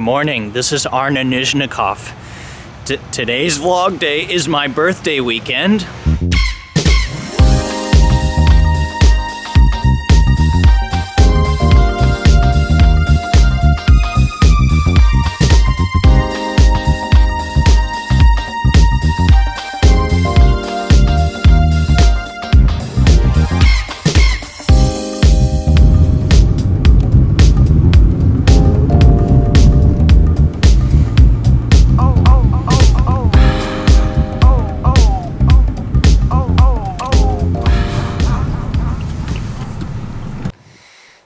Good morning, this is Arne Nizhnikov. Today's vlog day is my birthday weekend.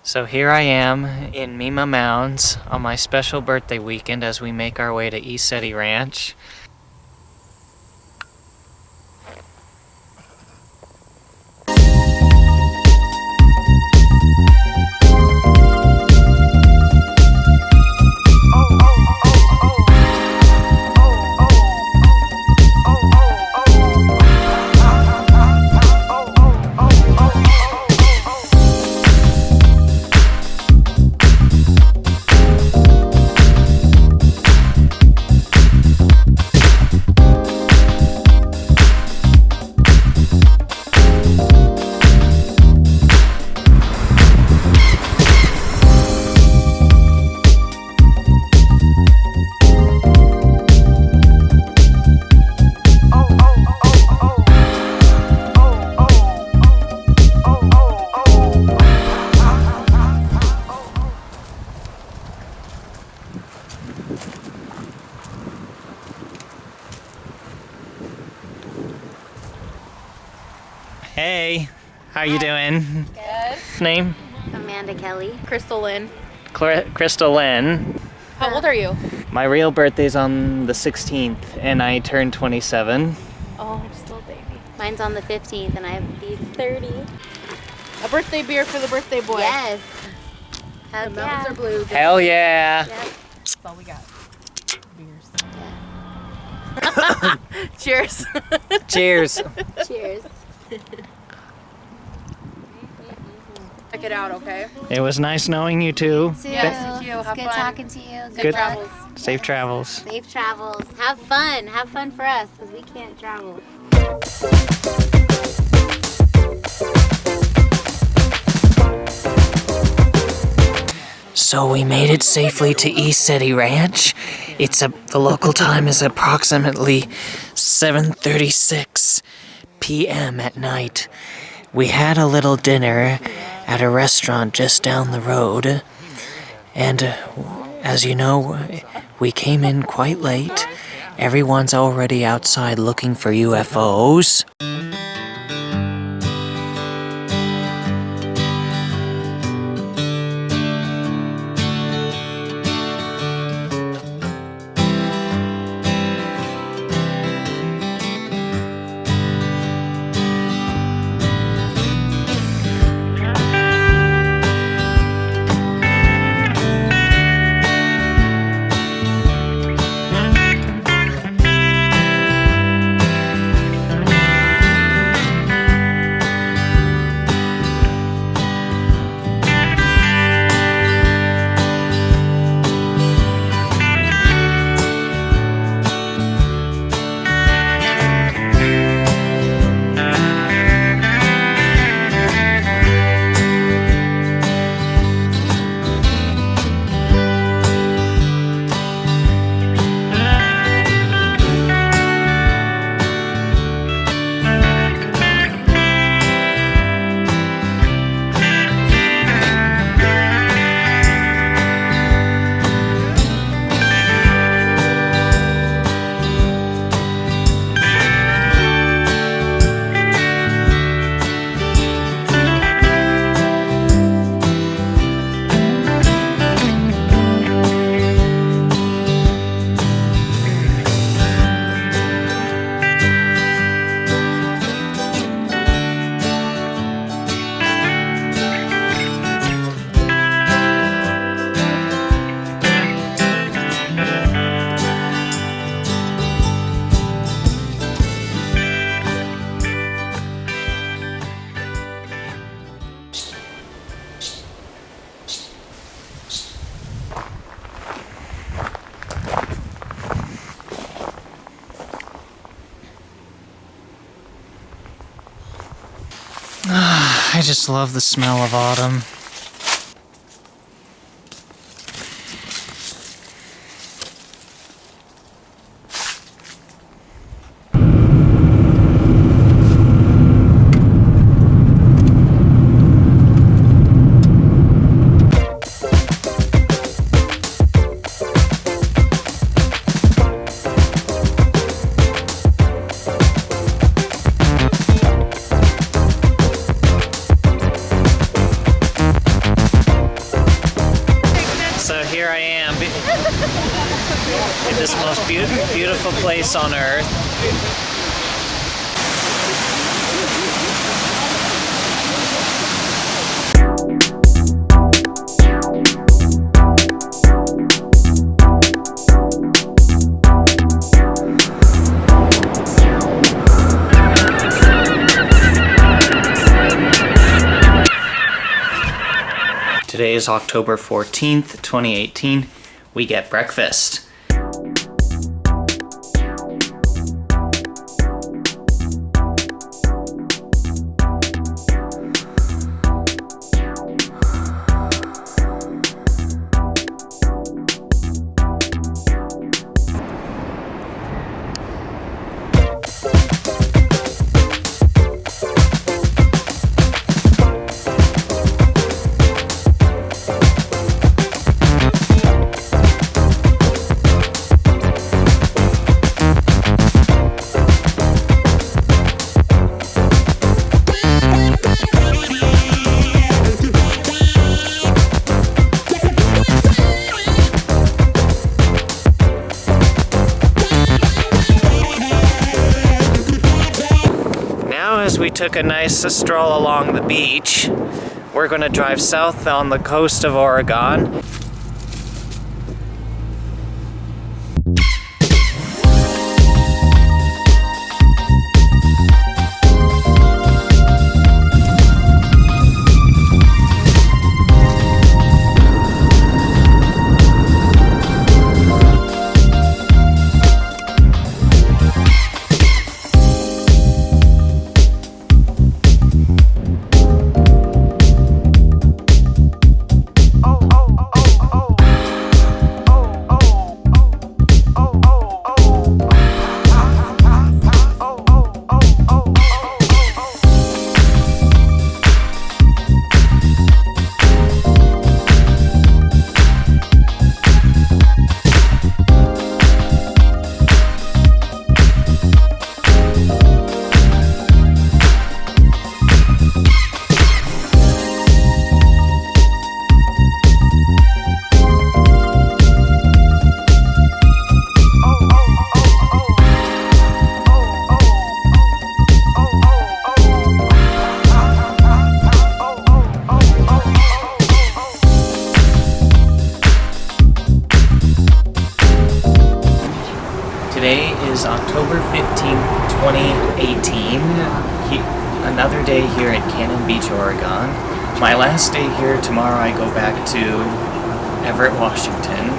So here I am in Mima Mounds on my special birthday weekend as we make our way to East City Ranch. Hey, how you doing? Good. Name? Amanda Kelly. Crystal Lynn. Crystal Lynn. How old are you? My real birthday's on the 16th and I turned 27. Oh, I'm just a little baby. Mine's on the 15th and I have be 30. A birthday beer for the birthday boy. Yes. The Heck mountains yeah. are blue. Hell yeah! Yep. That's all we got. Beers. Yeah. Cheers. Cheers! Cheers. Check it out, okay? It was nice knowing you too. Yes, you too. It's Have good fun. talking to you. Good travels. Safe travels. Safe travels. Have fun. Have fun for us because we can't travel. So we made it safely to East City Ranch. The local time is approximately 7:36 p.m. at night. We had a little dinner at a restaurant just down the road. And as you know, we came in quite late. Everyone's already outside looking for UFOs. I just love the smell of autumn. So here I am in this most beautiful place on earth. Today is October 14th, 2018. We get breakfast. As we took a nice stroll along the beach, we're going to drive south on the coast of Oregon. Today is October 15th, 2018. Another day here at Cannon Beach, Oregon. My last day here. Tomorrow I go back to Everett, Washington.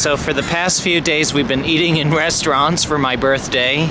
So for the past few days we've been eating in restaurants for my birthday.